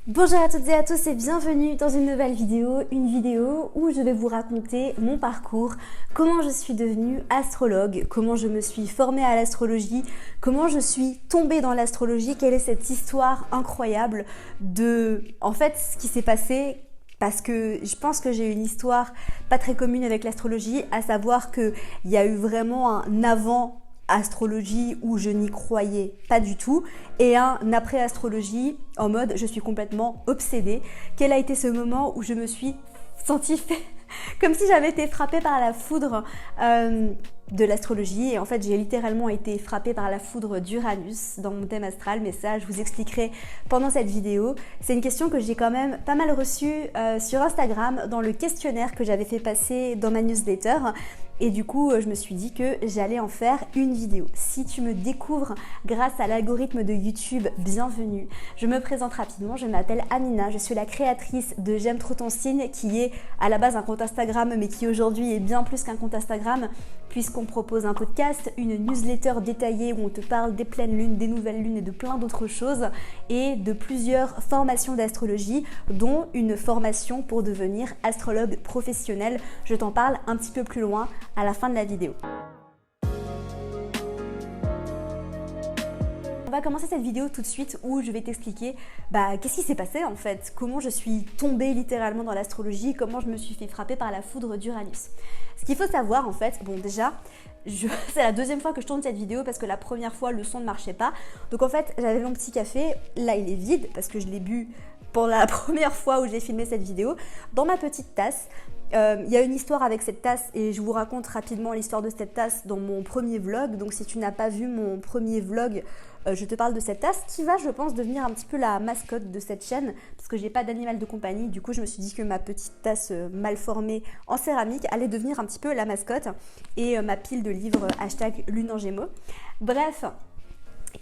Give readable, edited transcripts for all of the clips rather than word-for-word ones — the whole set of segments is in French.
Bonjour à toutes et à tous et bienvenue dans une nouvelle vidéo, où je vais vous raconter mon parcours, comment je suis devenue astrologue, comment je me suis formée à l'astrologie, comment je suis tombée dans l'astrologie, quelle est cette histoire incroyable en fait, ce qui s'est passé. Parce que je pense que j'ai une histoire pas très commune avec l'astrologie, à savoir qu'il y a eu vraiment un avant astrologie où je n'y croyais pas du tout et un après astrologie en mode je suis complètement obsédée. Quel a été ce moment où je me suis sentie comme si j'avais été frappée par la foudre de l'astrologie, et en fait j'ai littéralement été frappée par la foudre d'Uranus dans mon thème astral, mais ça je vous expliquerai pendant cette vidéo. C'est une question que j'ai quand même pas mal reçue sur Instagram dans le questionnaire que j'avais fait passer dans ma newsletter. Et du coup, je me suis dit que j'allais en faire une vidéo. Si tu me découvres grâce à l'algorithme de YouTube, bienvenue. Je me présente rapidement, je m'appelle Amina, je suis la créatrice de J'aime trop ton signe, qui est à la base un compte Instagram, mais qui aujourd'hui est bien plus qu'un compte Instagram, puisqu'on propose un podcast, une newsletter détaillée où on te parle des pleines lunes, des nouvelles lunes et de plein d'autres choses, et de plusieurs formations d'astrologie, dont une formation pour devenir astrologue professionnel. Je t'en parle un petit peu plus loin à la fin de la vidéo. On va commencer cette vidéo tout de suite où je vais t'expliquer qu'est-ce qui s'est passé en fait, comment je suis tombée littéralement dans l'astrologie, comment je me suis fait frapper par la foudre d'Uranus. Ce qu'il faut savoir en fait, bon déjà, c'est la deuxième fois que je tourne cette vidéo parce que la première fois le son ne marchait pas. Donc en fait j'avais mon petit café, là il est vide parce que je l'ai bu pour la première fois où j'ai filmé cette vidéo, dans ma petite tasse. Il y a une histoire avec cette tasse et je vous raconte rapidement l'histoire de cette tasse dans mon premier vlog. Donc si tu n'as pas vu mon premier vlog, je te parle de cette tasse qui va, je pense, devenir un petit peu la mascotte de cette chaîne parce que j'ai pas d'animal de compagnie. Du coup, je me suis dit que ma petite tasse mal formée en céramique allait devenir un petit peu la mascotte et ma pile de livres #Lune en Gémeaux. Bref,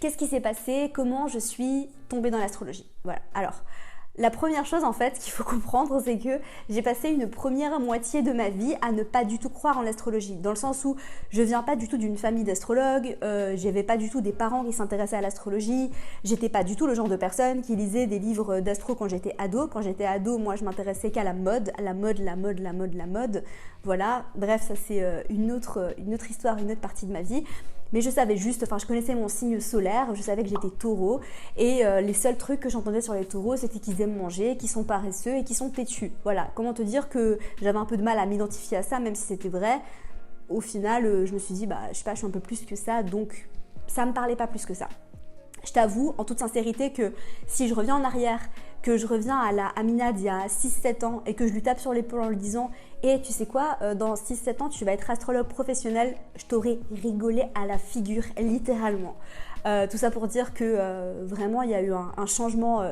qu'est-ce qui s'est passé? Comment je suis tombée dans l'astrologie? Voilà, alors... La première chose en fait qu'il faut comprendre, c'est que j'ai passé une première moitié de ma vie à ne pas du tout croire en l'astrologie, dans le sens où je viens pas du tout d'une famille d'astrologues, j'avais pas du tout des parents qui s'intéressaient à l'astrologie, j'étais pas du tout le genre de personne qui lisait des livres d'astro quand j'étais ado. Quand j'étais ado, moi je m'intéressais qu'à la mode, voilà, bref, ça c'est une autre histoire, une autre partie de ma vie. Mais je savais juste, je connaissais mon signe solaire, je savais que j'étais taureau et les seuls trucs que j'entendais sur les taureaux, c'était qu'ils aiment manger, qu'ils sont paresseux et qu'ils sont têtus. Voilà, comment te dire que j'avais un peu de mal à m'identifier à ça, même si c'était vrai. Au final, je me suis dit, je sais pas, je suis un peu plus que ça, donc ça me parlait pas plus que ça. Je t'avoue, en toute sincérité, que si je reviens en arrière, que je reviens à la Amina d'il y a 6-7 ans et que je lui tape sur l'épaule en lui disant « Et tu sais quoi, dans 6-7 ans, tu vas être astrologue professionnel », je t'aurais rigolé à la figure, littéralement. Tout ça pour dire que vraiment, il y a eu un changement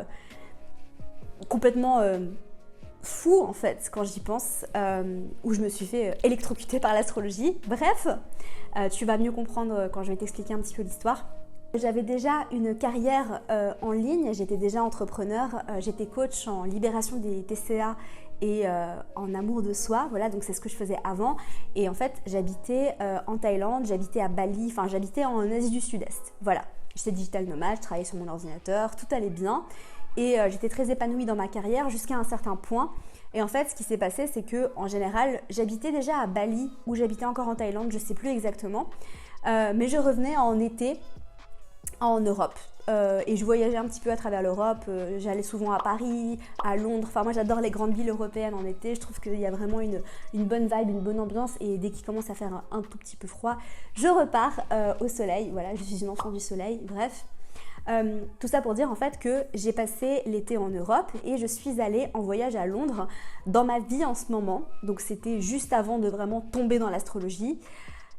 complètement fou, en fait, quand j'y pense, où je me suis fait électrocuter par l'astrologie. Bref, tu vas mieux comprendre quand je vais t'expliquer un petit peu l'histoire. J'avais déjà une carrière en ligne, j'étais déjà entrepreneur, j'étais coach en libération des TCA et en amour de soi, voilà, donc c'est ce que je faisais avant. Et en fait, j'habitais en Thaïlande, j'habitais à Bali, j'habitais en Asie du Sud-Est, voilà. J'étais digital nomade, je travaillais sur mon ordinateur, tout allait bien et j'étais très épanouie dans ma carrière jusqu'à un certain point. Et en fait, ce qui s'est passé, c'est que en général, j'habitais déjà à Bali ou j'habitais encore en Thaïlande, je sais plus exactement, mais je revenais en été en Europe et je voyageais un petit peu à travers l'Europe, j'allais souvent à Paris, à Londres, moi j'adore les grandes villes européennes en été, je trouve qu'il y a vraiment une bonne vibe, une bonne ambiance et dès qu'il commence à faire un tout petit peu froid, je repars au soleil, voilà, je suis une enfant du soleil, bref. Tout ça pour dire en fait que j'ai passé l'été en Europe et je suis allée en voyage à Londres dans ma vie en ce moment, donc c'était juste avant de vraiment tomber dans l'astrologie.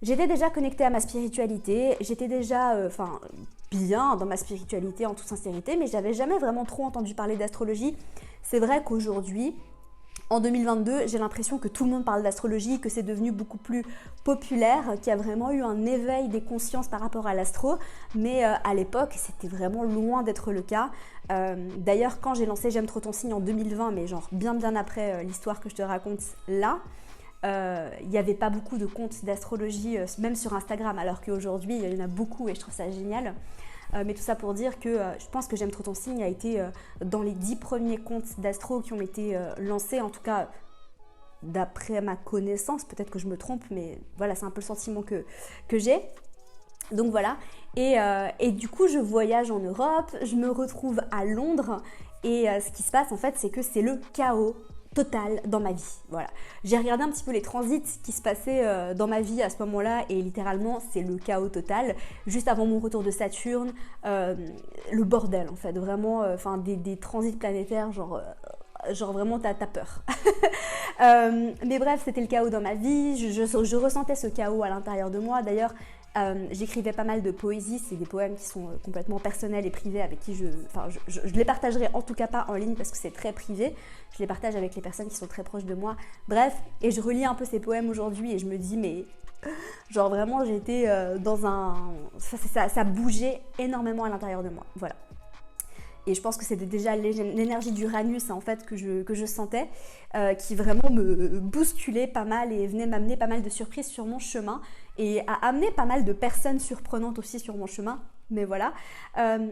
J'étais déjà connectée à ma spiritualité, j'étais déjà bien dans ma spiritualité en toute sincérité, mais j'avais jamais vraiment trop entendu parler d'astrologie. C'est vrai qu'aujourd'hui, en 2022, j'ai l'impression que tout le monde parle d'astrologie, que c'est devenu beaucoup plus populaire, qu'il y a vraiment eu un éveil des consciences par rapport à l'astro, mais à l'époque, c'était vraiment loin d'être le cas. D'ailleurs, quand j'ai lancé J'aime trop ton signe en 2020, mais genre bien après l'histoire que je te raconte là, il n'y avait pas beaucoup de comptes d'astrologie, même sur Instagram, alors qu'aujourd'hui, il y en a beaucoup et je trouve ça génial. mais tout ça pour dire que je pense que J'aime trop ton signe a été dans les 10 premiers comptes d'astro qui ont été lancés, en tout cas d'après ma connaissance, peut-être que je me trompe, mais voilà, c'est un peu le sentiment que j'ai. Donc voilà, et du coup je voyage en Europe, je me retrouve à Londres, et ce qui se passe en fait, c'est que c'est le chaos total dans ma vie. Voilà, j'ai regardé un petit peu les transits qui se passaient dans ma vie à ce moment-là, et littéralement c'est le chaos total. Juste avant mon retour de Saturne, le bordel en fait, vraiment, des transits planétaires, genre vraiment t'as peur. Mais bref, c'était le chaos dans ma vie, je ressentais ce chaos à l'intérieur de moi. D'ailleurs, j'écrivais pas mal de poésie, c'est des poèmes qui sont complètement personnels et privés, avec qui je les partagerai en tout cas pas en ligne parce que c'est très privé. Je les partage avec les personnes qui sont très proches de moi. Bref, et je relis un peu ces poèmes aujourd'hui et je me dis mais genre vraiment j'étais dans un... Ça bougeait énormément à l'intérieur de moi, voilà. Et je pense que c'était déjà l'énergie d'Uranus en fait que je sentais, qui vraiment me bousculait pas mal et venait m'amener pas mal de surprises sur mon chemin et a amené pas mal de personnes surprenantes aussi sur mon chemin. Mais voilà.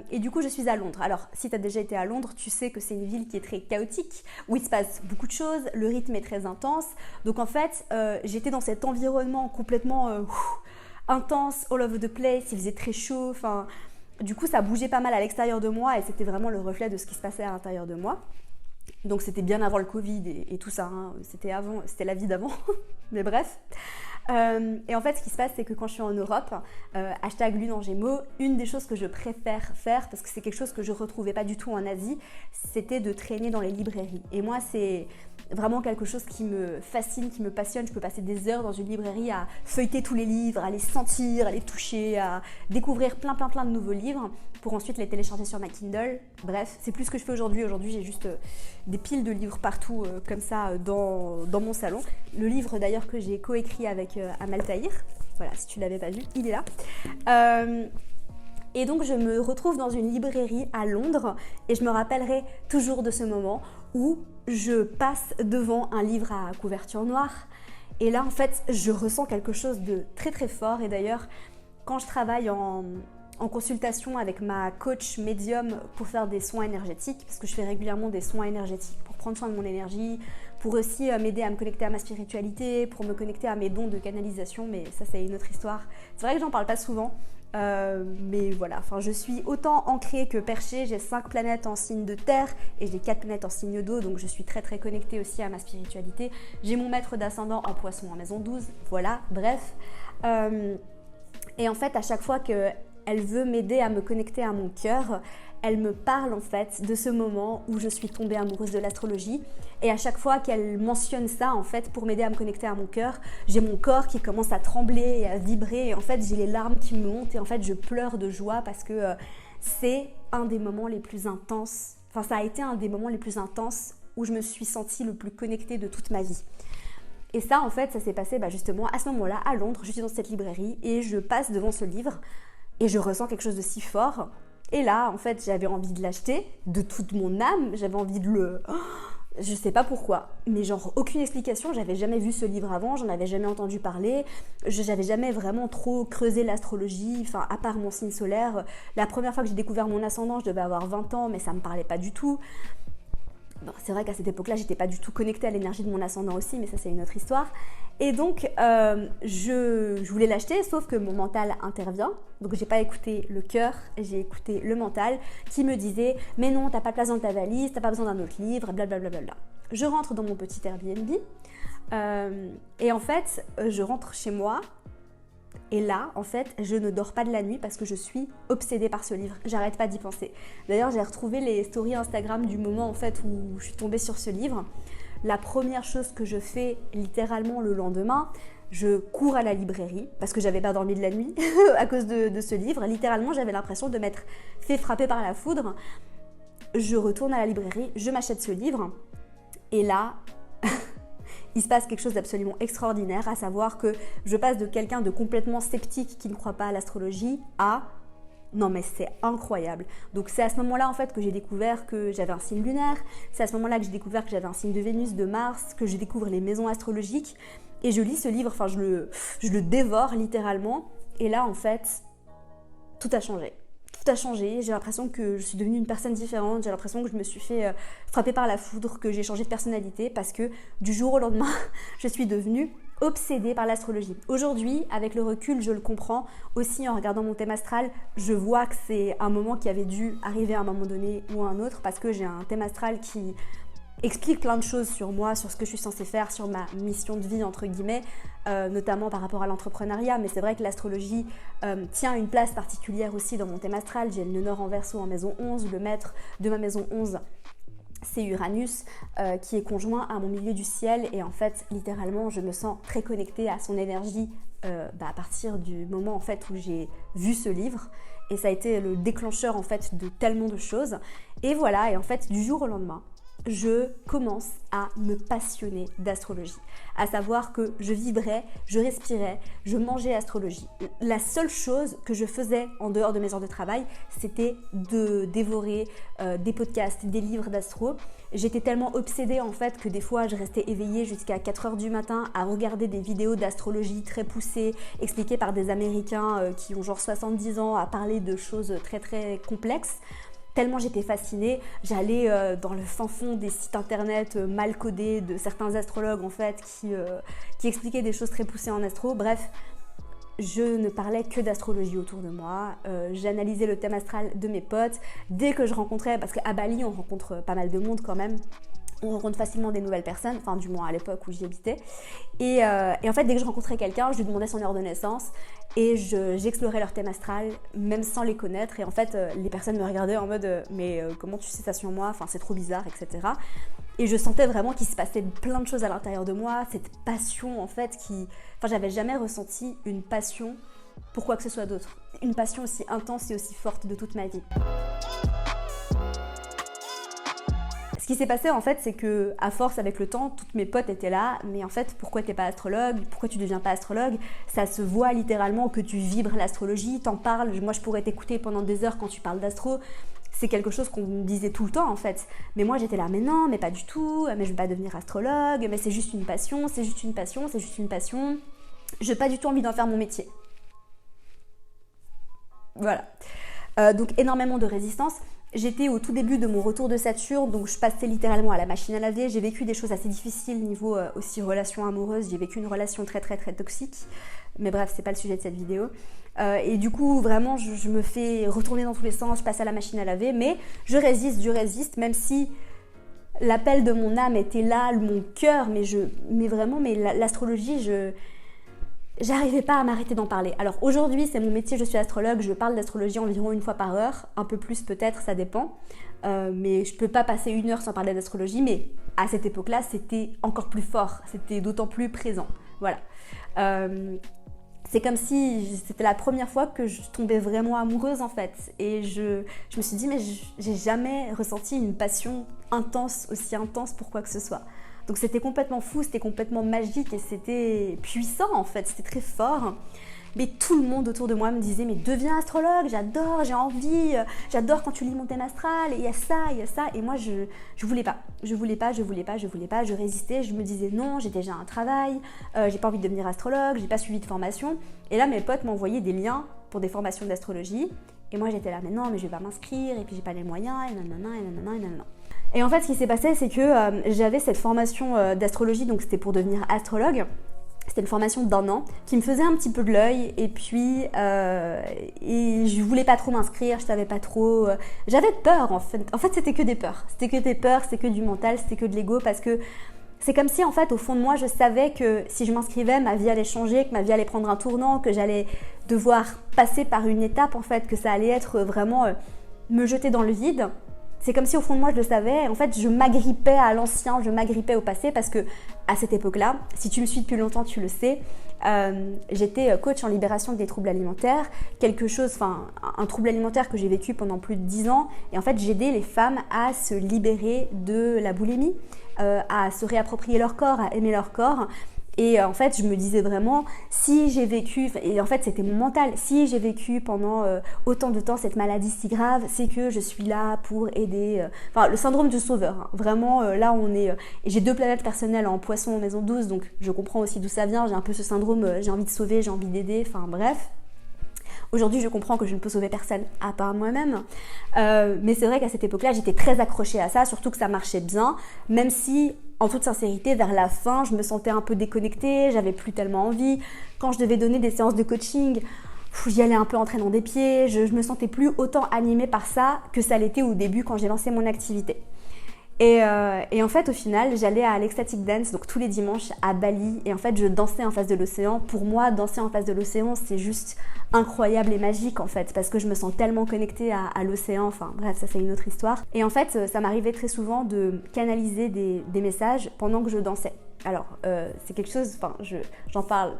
Et du coup, je suis à Londres. Alors, si tu as déjà été à Londres, tu sais que c'est une ville qui est très chaotique, où il se passe beaucoup de choses, le rythme est très intense. Donc en fait, j'étais dans cet environnement complètement intense, all over the place, il faisait très chaud, enfin... Du coup, ça bougeait pas mal à l'extérieur de moi et c'était vraiment le reflet de ce qui se passait à l'intérieur de moi. Donc c'était bien avant le Covid et tout ça, hein. C'était la vie d'avant, mais bref. Et en fait, ce qui se passe, c'est que quand je suis en Europe, hashtag Lune en Gémeaux, une des choses que je préfère faire, parce que c'est quelque chose que je retrouvais pas du tout en Asie, c'était de traîner dans les librairies. Et moi, c'est vraiment quelque chose qui me fascine, qui me passionne. Je peux passer des heures dans une librairie à feuilleter tous les livres, à les sentir, à les toucher, à découvrir plein de nouveaux livres pour ensuite les télécharger sur ma Kindle. Bref, c'est plus ce que je fais aujourd'hui. Aujourd'hui, j'ai juste des piles de livres partout comme ça dans mon salon. Le livre d'ailleurs que j'ai coécrit avec Amal Tahir, voilà, si tu ne l'avais pas vu, il est là. Et donc je me retrouve dans une librairie à Londres et je me rappellerai toujours de ce moment où je passe devant un livre à couverture noire et là en fait je ressens quelque chose de très très fort. Et d'ailleurs quand je travaille en consultation avec ma coach médium pour faire des soins énergétiques, parce que je fais régulièrement des soins énergétiques pour prendre soin de mon énergie, pour aussi m'aider à me connecter à ma spiritualité, pour me connecter à mes dons de canalisation, mais ça c'est une autre histoire. C'est vrai que j'en parle pas souvent, mais voilà, enfin, je suis autant ancrée que perchée. J'ai 5 planètes en signe de terre et j'ai 4 planètes en signe d'eau, donc je suis très très connectée aussi à ma spiritualité. J'ai mon maître d'ascendant en poisson en maison 12, voilà, bref. Et en fait, à chaque fois qu'elle veut m'aider à me connecter à mon cœur, elle me parle en fait de ce moment où je suis tombée amoureuse de l'astrologie. Et à chaque fois qu'elle mentionne ça, en fait, pour m'aider à me connecter à mon cœur, j'ai mon corps qui commence à trembler et à vibrer. Et en fait, j'ai les larmes qui me montent et en fait, je pleure de joie parce que c'est un des moments les plus intenses. Enfin, ça a été un des moments les plus intenses où je me suis sentie le plus connectée de toute ma vie. Et ça, en fait, ça s'est passé justement à ce moment-là, à Londres. Je suis dans cette librairie et je passe devant ce livre et je ressens quelque chose de si fort. Et là, en fait, j'avais envie de l'acheter de toute mon âme. J'avais envie de le... Je sais pas pourquoi, mais genre aucune explication. J'avais jamais vu ce livre avant, j'en avais jamais entendu parler. J'avais jamais vraiment trop creusé l'astrologie, enfin à part mon signe solaire. La première fois que j'ai découvert mon ascendant, je devais avoir 20 ans, mais ça me parlait pas du tout. Bon, c'est vrai qu'à cette époque-là, j'étais pas du tout connectée à l'énergie de mon ascendant aussi, mais ça c'est une autre histoire. Et donc, je voulais l'acheter, sauf que mon mental intervient. Donc, j'ai pas écouté le cœur, j'ai écouté le mental qui me disait « Mais non, t'as pas de place dans ta valise, t'as pas besoin d'un autre livre, blablabla. » Je rentre dans mon petit Airbnb et en fait, je rentre chez moi. Et là, en fait, je ne dors pas de la nuit parce que je suis obsédée par ce livre. J'arrête pas d'y penser. D'ailleurs, j'ai retrouvé les stories Instagram du moment en fait où je suis tombée sur ce livre. La première chose que je fais littéralement le lendemain, je cours à la librairie parce que j'avais pas dormi de la nuit à cause de ce livre. Littéralement, j'avais l'impression de m'être fait frapper par la foudre. Je retourne à la librairie, je m'achète ce livre et là... il se passe quelque chose d'absolument extraordinaire, à savoir que je passe de quelqu'un de complètement sceptique qui ne croit pas à l'astrologie à non mais c'est incroyable. Donc c'est à ce moment-là en fait que j'ai découvert que j'avais un signe lunaire, c'est à ce moment-là que j'ai découvert que j'avais un signe de Vénus, de Mars, que je découvre les maisons astrologiques et je lis ce livre, enfin je le dévore littéralement et là en fait tout a changé. Tout tout a changé, j'ai l'impression que je suis devenue une personne différente, j'ai l'impression que je me suis fait frapper par la foudre, que j'ai changé de personnalité parce que du jour au lendemain, je suis devenue obsédée par l'astrologie. Aujourd'hui, avec le recul, je le comprends. Aussi, en regardant mon thème astral, je vois que c'est un moment qui avait dû arriver à un moment donné ou à un autre parce que j'ai un thème astral qui explique plein de choses sur moi, sur ce que je suis censée faire, sur ma mission de vie entre guillemets, notamment par rapport à l'entrepreneuriat, mais c'est vrai que l'astrologie tient une place particulière aussi dans mon thème astral. J'ai le nœud nord en Verseau en maison 11, le maître de ma maison 11 c'est Uranus qui est conjoint à mon milieu du ciel et en fait littéralement je me sens très connectée à son énergie à partir du moment en fait où j'ai vu ce livre et ça a été le déclencheur en fait de tellement de choses et voilà et en fait du jour au lendemain je commence à me passionner d'astrologie, à savoir que je vibrais, je respirais, je mangeais astrologie. La seule chose que je faisais en dehors de mes heures de travail, c'était de dévorer des podcasts, des livres d'astro. J'étais tellement obsédée en fait que des fois je restais éveillée jusqu'à 4h du matin à regarder des vidéos d'astrologie très poussées, expliquées par des Américains qui ont genre 70 ans à parler de choses très très complexes. Tellement j'étais fascinée, j'allais dans le fin fond des sites internet mal codés de certains astrologues en fait qui expliquaient des choses très poussées en astro. Bref, je ne parlais que d'astrologie autour de moi, j'analysais le thème astral de mes potes. Dès que je rencontrais, parce qu'à Bali on rencontre pas mal de monde quand même, on rencontre facilement des nouvelles personnes, enfin du moins à l'époque où j'y habitais. Et en fait, dès que je rencontrais quelqu'un, je lui demandais son heure de naissance et j'explorais leur thème astral, même sans les connaître. Et en fait, les personnes me regardaient en mode « mais comment tu sais ça sur moi ? Enfin, c'est trop bizarre, etc. » Et je sentais vraiment qu'il se passait plein de choses à l'intérieur de moi, cette passion en fait qui... Enfin, j'avais jamais ressenti une passion pour quoi que ce soit d'autre. Une passion aussi intense et aussi forte de toute ma vie. Ce qui s'est passé en fait, c'est que à force avec le temps, toutes mes potes étaient là, mais en fait, pourquoi t'es pas astrologue ? Pourquoi tu deviens pas astrologue ? Ça se voit littéralement que tu vibres l'astrologie, t'en parles. Moi, je pourrais t'écouter pendant des heures quand tu parles d'astro. C'est quelque chose qu'on me disait tout le temps en fait. Mais moi, j'étais là, mais non, mais pas du tout. Mais je veux pas devenir astrologue. Mais c'est juste une passion, c'est juste une passion, c'est juste une passion. J'ai pas du tout envie d'en faire mon métier. Voilà. Donc énormément de résistance. J'étais au tout début de mon retour de Saturne, donc je passais littéralement à la machine à laver. J'ai vécu des choses assez difficiles niveau aussi relation amoureuse. J'ai vécu une relation très très très toxique. Mais bref, c'est pas le sujet de cette vidéo. Et du coup, vraiment, je me fais retourner dans tous les sens. Je passe à la machine à laver, mais je résiste, même si l'appel de mon âme était là, mon cœur. Mais vraiment, l'astrologie, j'arrivais pas à m'arrêter d'en parler. Alors aujourd'hui, c'est mon métier, je suis astrologue, je parle d'astrologie environ 1 fois par heure, un peu plus peut-être, ça dépend. Mais je peux pas passer 1 heure sans parler d'astrologie, mais à cette époque-là, c'était encore plus fort, c'était d'autant plus présent. Voilà. C'est comme si c'était la première fois que je tombais vraiment amoureuse en fait. Et je me suis dit, mais j'ai jamais ressenti une passion intense, aussi intense pour quoi que ce soit. Donc c'était complètement fou, c'était complètement magique et c'était puissant en fait, c'était très fort. Mais tout le monde autour de moi me disait, mais deviens astrologue, j'adore, j'ai envie, j'adore quand tu lis mon thème astral, et il y a ça. Et moi je voulais pas, je résistais, je me disais non, j'ai déjà un travail, j'ai pas envie de devenir astrologue, j'ai pas suivi de formation. Et là mes potes m'envoyaient des liens pour des formations d'astrologie. Et moi j'étais là, mais non, mais je vais pas m'inscrire, et puis j'ai pas les moyens, et nanana. Et en fait, ce qui s'est passé, c'est que j'avais cette formation d'astrologie, donc c'était pour devenir astrologue. C'était une formation d'1 an qui me faisait un petit peu de l'œil et puis et je voulais pas trop m'inscrire, je savais pas trop. J'avais peur en fait. En fait, c'était que des peurs. C'était que du mental, c'était que de l'ego parce que c'est comme si en fait, au fond de moi, je savais que si je m'inscrivais, ma vie allait changer, que ma vie allait prendre un tournant, que j'allais devoir passer par une étape en fait, que ça allait être vraiment me jeter dans le vide. C'est comme si au fond de moi je le savais, en fait je m'agrippais à l'ancien, je m'agrippais au passé parce que à cette époque-là, si tu me suis depuis longtemps tu le sais, j'étais coach en libération des troubles alimentaires, un trouble alimentaire que j'ai vécu pendant plus de 10 ans et en fait j'aidais les femmes à se libérer de la boulimie, à se réapproprier leur corps, à aimer leur corps. Et en fait, je me disais vraiment, si j'ai vécu, et en fait c'était mon mental, si j'ai vécu pendant autant de temps cette maladie si grave, c'est que je suis là pour aider, le syndrome du sauveur, hein. Vraiment là on est, et j'ai 2 planètes personnelles en poisson en maison 12, donc je comprends aussi d'où ça vient, j'ai un peu ce syndrome, j'ai envie de sauver, j'ai envie d'aider, enfin bref. Aujourd'hui, je comprends que je ne peux sauver personne à part moi-même. Mais c'est vrai qu'à cette époque-là, j'étais très accrochée à ça, surtout que ça marchait bien, même si, en toute sincérité, vers la fin, je me sentais un peu déconnectée, j'avais plus tellement envie. Quand je devais donner des séances de coaching, j'y allais un peu en traînant des pieds, je me sentais plus autant animée par ça que ça l'était au début quand j'ai lancé mon activité. Et en fait, au final, j'allais à l'Ecstatic Dance, donc tous les dimanches à Bali, et en fait, je dansais en face de l'océan. Pour moi, danser en face de l'océan, c'est juste incroyable et magique en fait, parce que je me sens tellement connectée à l'océan, enfin bref, ça c'est une autre histoire. Et en fait, ça m'arrivait très souvent de canaliser des messages pendant que je dansais. Alors, c'est quelque chose, enfin, j'en parle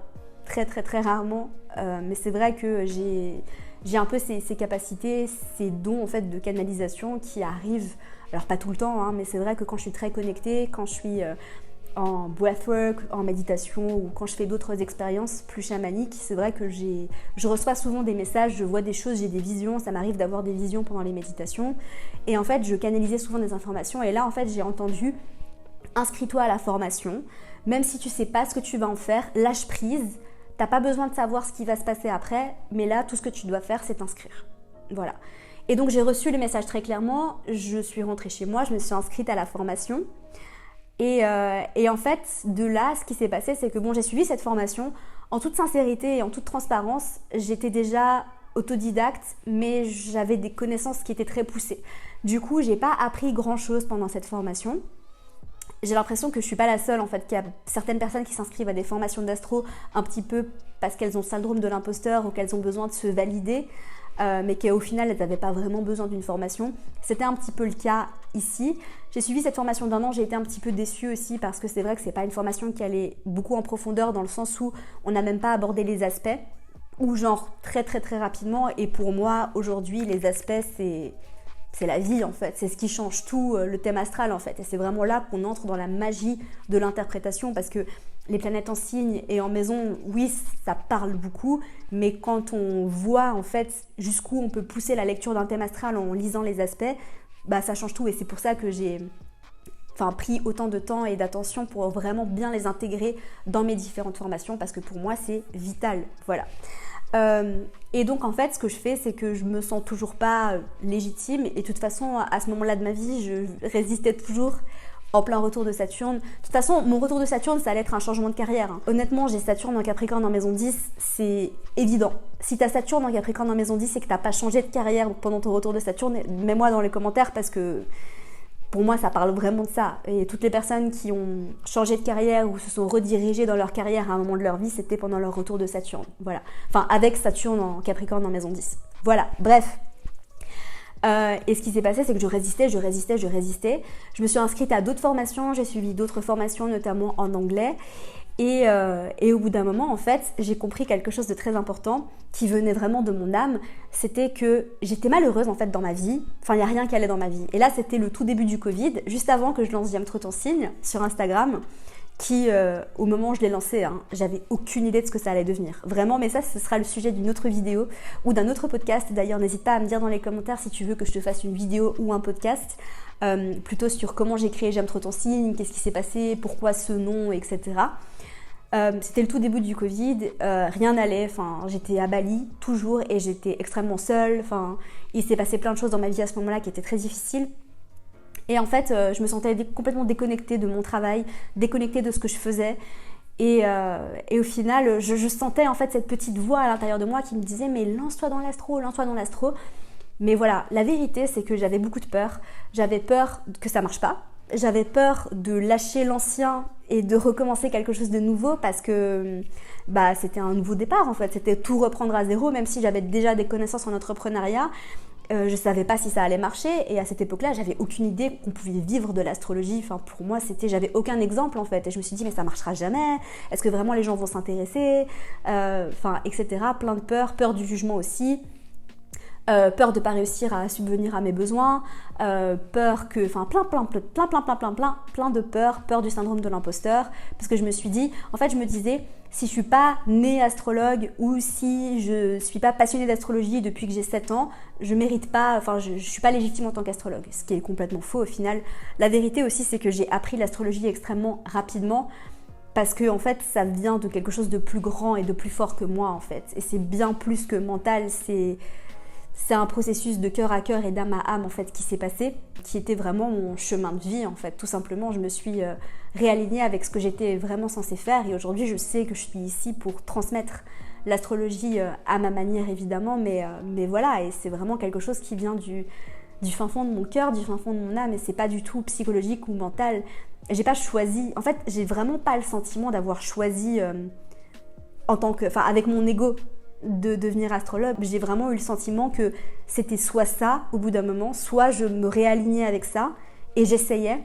très très très rarement, mais c'est vrai que j'ai un peu ces capacités, ces dons en fait de canalisation qui arrivent. Alors pas tout le temps, hein, mais c'est vrai que quand je suis très connectée, quand je suis en breathwork, en méditation ou quand je fais d'autres expériences plus chamaniques, c'est vrai que je reçois souvent des messages, je vois des choses, j'ai des visions, ça m'arrive d'avoir des visions pendant les méditations. Et en fait, je canalisais souvent des informations et là, en fait, j'ai entendu « Inscris-toi à la formation, même si tu sais pas ce que tu vas en faire, lâche prise, t'as pas besoin de savoir ce qui va se passer après, mais là, tout ce que tu dois faire, c'est t'inscrire. » Voilà. Et donc j'ai reçu le message très clairement, je suis rentrée chez moi, je me suis inscrite à la formation. Et en fait, de là, ce qui s'est passé, c'est que bon, j'ai suivi cette formation en toute sincérité et en toute transparence. J'étais déjà autodidacte, mais j'avais des connaissances qui étaient très poussées. Du coup, j'ai pas appris grand-chose pendant cette formation. J'ai l'impression que je suis pas la seule en fait, qu'il y a certaines personnes qui s'inscrivent à des formations d'astro un petit peu parce qu'elles ont le syndrome de l'imposteur ou qu'elles ont besoin de se valider. Mais qu'au final, elles n'avaient pas vraiment besoin d'une formation. C'était un petit peu le cas ici. J'ai suivi cette formation d'1 an, j'ai été un petit peu déçue aussi parce que c'est vrai que c'est pas une formation qui allait beaucoup en profondeur dans le sens où on n'a même pas abordé les aspects ou genre très très très rapidement. Et pour moi, aujourd'hui, les aspects, c'est la vie en fait, c'est ce qui change tout, le thème astral en fait. Et c'est vraiment là qu'on entre dans la magie de l'interprétation parce que les planètes en signe et en maison, oui, ça parle beaucoup, mais quand on voit en fait jusqu'où on peut pousser la lecture d'un thème astral en lisant les aspects, bah ça change tout et c'est pour ça que j'ai pris autant de temps et d'attention pour vraiment bien les intégrer dans mes différentes formations parce que pour moi c'est vital, voilà. Et donc en fait ce que je fais c'est que je me sens toujours pas légitime et de toute façon à ce moment-là de ma vie je résistais toujours en plein retour de Saturne. De toute façon mon retour de Saturne ça allait être un changement de carrière, hein. Honnêtement j'ai Saturne en Capricorne en maison 10, c'est évident. Si t'as Saturne en Capricorne en maison 10 et que t'as pas changé de carrière pendant ton retour de Saturne, mets-moi dans les commentaires parce que pour moi, ça parle vraiment de ça. Et toutes les personnes qui ont changé de carrière ou se sont redirigées dans leur carrière à un moment de leur vie, c'était pendant leur retour de Saturne. Voilà. Enfin, avec Saturne en Capricorne en maison 10. Voilà. Bref. Et ce qui s'est passé, c'est que je résistais. Je me suis inscrite à d'autres formations. J'ai suivi d'autres formations, notamment en anglais. Et au bout d'un moment, en fait, j'ai compris quelque chose de très important qui venait vraiment de mon âme. C'était que j'étais malheureuse en fait dans ma vie. Enfin, il n'y a rien qui allait dans ma vie. Et là, c'était le tout début du Covid, juste avant que je lance J'aime trop ton signe sur Instagram, qui, au moment où je l'ai lancé, hein, j'avais aucune idée de ce que ça allait devenir. Vraiment, mais ça, ce sera le sujet d'une autre vidéo ou d'un autre podcast. D'ailleurs, n'hésite pas à me dire dans les commentaires si tu veux que je te fasse une vidéo ou un podcast, plutôt sur comment j'ai créé J'aime trop ton signe, qu'est-ce qui s'est passé, pourquoi ce nom, etc. C'était le tout début du Covid, rien n'allait, j'étais à Bali toujours et j'étais extrêmement seule, il s'est passé plein de choses dans ma vie à ce moment-là qui étaient très difficiles. Et en fait, je me sentais complètement déconnectée de mon travail, déconnectée de ce que je faisais. Et au final, je sentais en fait cette petite voix à l'intérieur de moi qui me disait « mais lance-toi dans l'astro, lance-toi dans l'astro ». Mais voilà, la vérité c'est que j'avais beaucoup de peur. J'avais peur que ça marche pas. J'avais peur de lâcher l'ancien et de recommencer quelque chose de nouveau parce que c'était un nouveau départ en fait. C'était tout reprendre à zéro, même si j'avais déjà des connaissances en entrepreneuriat. Je savais pas si ça allait marcher et à cette époque-là, j'avais aucune idée qu'on pouvait vivre de l'astrologie. Pour moi, j'avais aucun exemple en fait. Et je me suis dit, mais ça marchera jamais. Est-ce que vraiment les gens vont s'intéresser, etc. Plein de peur du jugement aussi. Peur de pas réussir à subvenir à mes besoins, peur que, plein de peur du syndrome de l'imposteur, parce que je me suis dit, en fait je me disais, si je suis pas née astrologue ou si je suis pas passionnée d'astrologie depuis que j'ai 7 ans, je mérite pas, je suis pas légitime en tant qu'astrologue, ce qui est complètement faux au final. La vérité aussi c'est que j'ai appris l'astrologie extrêmement rapidement, parce que en fait ça vient de quelque chose de plus grand et de plus fort que moi en fait, et c'est bien plus que mental, c'est un processus de cœur à cœur et d'âme à âme en fait qui s'est passé, qui était vraiment mon chemin de vie en fait, tout simplement. Je me suis réalignée avec ce que j'étais vraiment censée faire, et aujourd'hui je sais que je suis ici pour transmettre l'astrologie à ma manière évidemment, mais voilà, et c'est vraiment quelque chose qui vient du fin fond de mon cœur, du fin fond de mon âme, et c'est pas du tout psychologique ou mental. J'ai pas choisi, en fait j'ai vraiment pas le sentiment d'avoir choisi avec mon ego de devenir astrologue. J'ai vraiment eu le sentiment que c'était soit ça au bout d'un moment, soit je me réalignais avec ça et j'essayais,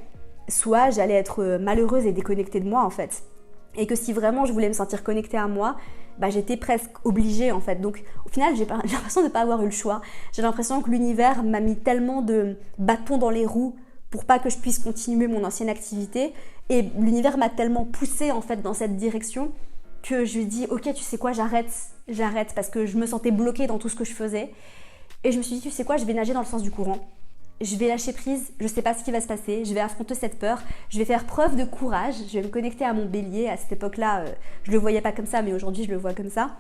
soit j'allais être malheureuse et déconnectée de moi en fait. Et que si vraiment je voulais me sentir connectée à moi, j'étais presque obligée en fait. Donc au final j'ai l'impression de ne pas avoir eu le choix. J'ai l'impression que l'univers m'a mis tellement de bâtons dans les roues pour pas que je puisse continuer mon ancienne activité, et l'univers m'a tellement poussée en fait dans cette direction que je lui ai dit ok, tu sais quoi, j'arrête parce que je me sentais bloquée dans tout ce que je faisais, et je me suis dit tu sais quoi, je vais nager dans le sens du courant, je vais lâcher prise, je sais pas ce qui va se passer, je vais affronter cette peur, je vais faire preuve de courage, je vais me connecter à mon bélier. À cette époque-là, je le voyais pas comme ça, mais aujourd'hui je le vois comme ça.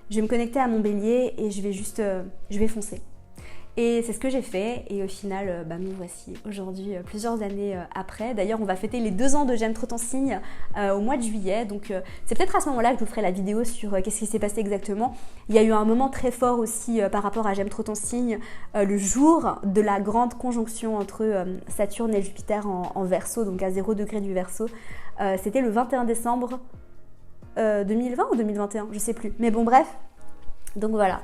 Je vais me connecter à mon bélier et je vais foncer. Et c'est ce que j'ai fait, et au final, me voici aujourd'hui, plusieurs années après. D'ailleurs, on va fêter les 2 ans de J'aime trop ton signe au mois de juillet, donc c'est peut-être à ce moment-là que je vous ferai la vidéo sur qu'est-ce qui s'est passé exactement. Il y a eu un moment très fort aussi par rapport à J'aime trop ton signe, le jour de la grande conjonction entre Saturne et Jupiter en Verseau, donc à 0 degré du Verseau. C'était le 21 décembre 2020 ou 2021, je sais plus. Mais bon, bref, donc voilà.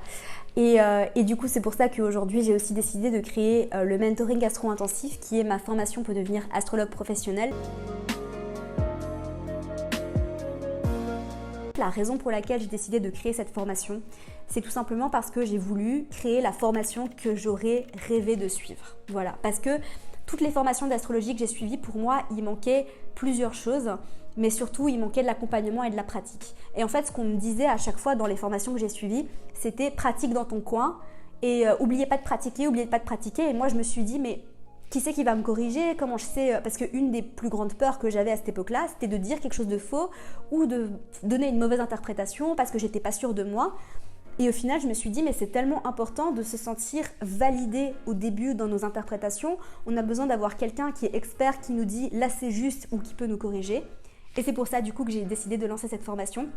Et du coup, c'est pour ça qu'aujourd'hui, j'ai aussi décidé de créer le mentoring astro-intensif, qui est ma formation pour devenir astrologue professionnel. La raison pour laquelle j'ai décidé de créer cette formation, c'est tout simplement parce que j'ai voulu créer la formation que j'aurais rêvé de suivre. Voilà, parce que toutes les formations d'astrologie que j'ai suivies, pour moi, il manquait plusieurs choses, mais surtout, il manquait de l'accompagnement et de la pratique. Et en fait, ce qu'on me disait à chaque fois dans les formations que j'ai suivies, c'était pratique dans ton coin et oubliez pas de pratiquer. Et moi, je me suis dit, mais qui c'est qui va me corriger? Comment je sais? Parce qu'une des plus grandes peurs que j'avais à cette époque-là, c'était de dire quelque chose de faux ou de donner une mauvaise interprétation parce que j'étais pas sûre de moi. Et au final, je me suis dit, mais c'est tellement important de se sentir validé au début dans nos interprétations. On a besoin d'avoir quelqu'un qui est expert, qui nous dit là c'est juste ou qui peut nous corriger. Et c'est pour ça du coup que j'ai décidé de lancer cette formation,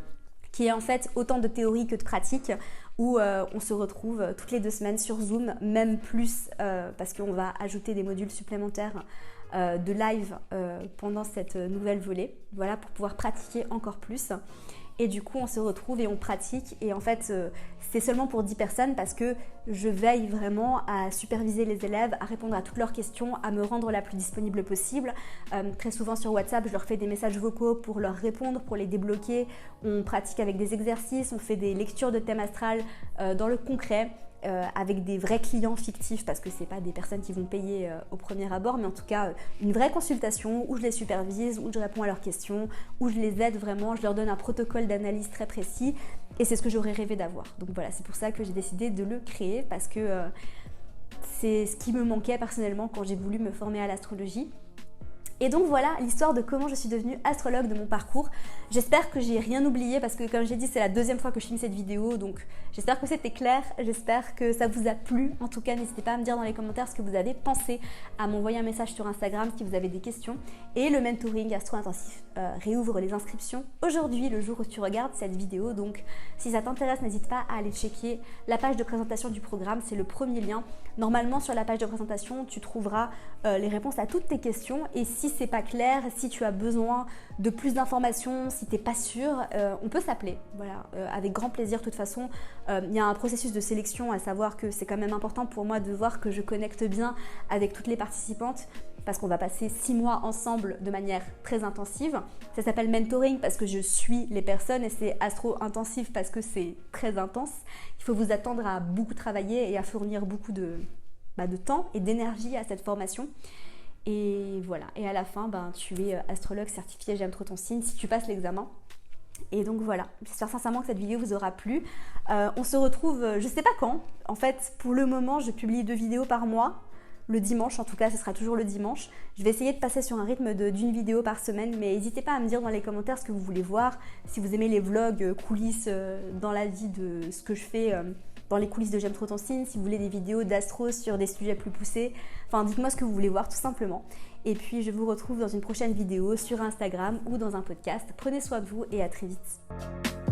qui est en fait autant de théorie que de pratique, où on se retrouve toutes les 2 semaines sur Zoom, même plus parce qu'on va ajouter des modules supplémentaires de live pendant cette nouvelle volée, voilà, pour pouvoir pratiquer encore plus. Et du coup, on se retrouve et on pratique. Et en fait, c'est seulement pour 10 personnes parce que je veille vraiment à superviser les élèves, à répondre à toutes leurs questions, à me rendre la plus disponible possible. Très souvent sur WhatsApp, je leur fais des messages vocaux pour leur répondre, pour les débloquer. On pratique avec des exercices, on fait des lectures de thème astral dans le concret. Avec des vrais clients fictifs, parce que c'est pas des personnes qui vont payer au premier abord, mais en tout cas une vraie consultation où je les supervise, où je réponds à leurs questions, où je les aide vraiment, je leur donne un protocole d'analyse très précis, et c'est ce que j'aurais rêvé d'avoir. Donc voilà, c'est pour ça que j'ai décidé de le créer, parce que c'est ce qui me manquait personnellement quand j'ai voulu me former à l'astrologie. Et donc voilà l'histoire de comment je suis devenue astrologue, de mon parcours. J'espère que j'ai rien oublié parce que comme j'ai dit, c'est la 2e fois que je filme cette vidéo, donc j'espère que c'était clair, j'espère que ça vous a plu. En tout cas, n'hésitez pas à me dire dans les commentaires ce que vous avez pensé, à m'envoyer un message sur Instagram si vous avez des questions. Et le mentoring astro-intensif réouvre les inscriptions aujourd'hui, le jour où tu regardes cette vidéo. Donc si ça t'intéresse, n'hésite pas à aller checker la page de présentation du programme, c'est le premier lien. Normalement, sur la page de présentation, tu trouveras les réponses à toutes tes questions, et si c'est pas clair, si tu as besoin de plus d'informations, si t'es pas sûr, on peut s'appeler, voilà, avec grand plaisir. De toute façon, il y a un processus de sélection, à savoir que c'est quand même important pour moi de voir que je connecte bien avec toutes les participantes, parce qu'on va passer 6 mois ensemble de manière très intensive. Ça s'appelle mentoring parce que je suis les personnes, et c'est astro-intensif parce que c'est très intense. Il faut vous attendre à beaucoup travailler et à fournir beaucoup de temps et d'énergie à cette formation. Et voilà, et à la fin, tu es astrologue certifié J'aime trop ton signe si tu passes l'examen. Et donc voilà, j'espère sincèrement que cette vidéo vous aura plu. On se retrouve, je sais pas quand. En fait, pour le moment, je publie 2 vidéos par mois. le dimanche, en tout cas ce sera toujours le dimanche. Je vais essayer de passer sur un rythme d'une vidéo par semaine, mais n'hésitez pas à me dire dans les commentaires ce que vous voulez voir, si vous aimez les vlogs coulisses dans la vie de ce que je fais dans les coulisses de J'aime trop ton signe, si vous voulez des vidéos d'astro sur des sujets plus poussés, enfin dites-moi ce que vous voulez voir tout simplement. Et puis je vous retrouve dans une prochaine vidéo sur Instagram ou dans un podcast. Prenez soin de vous et à très vite.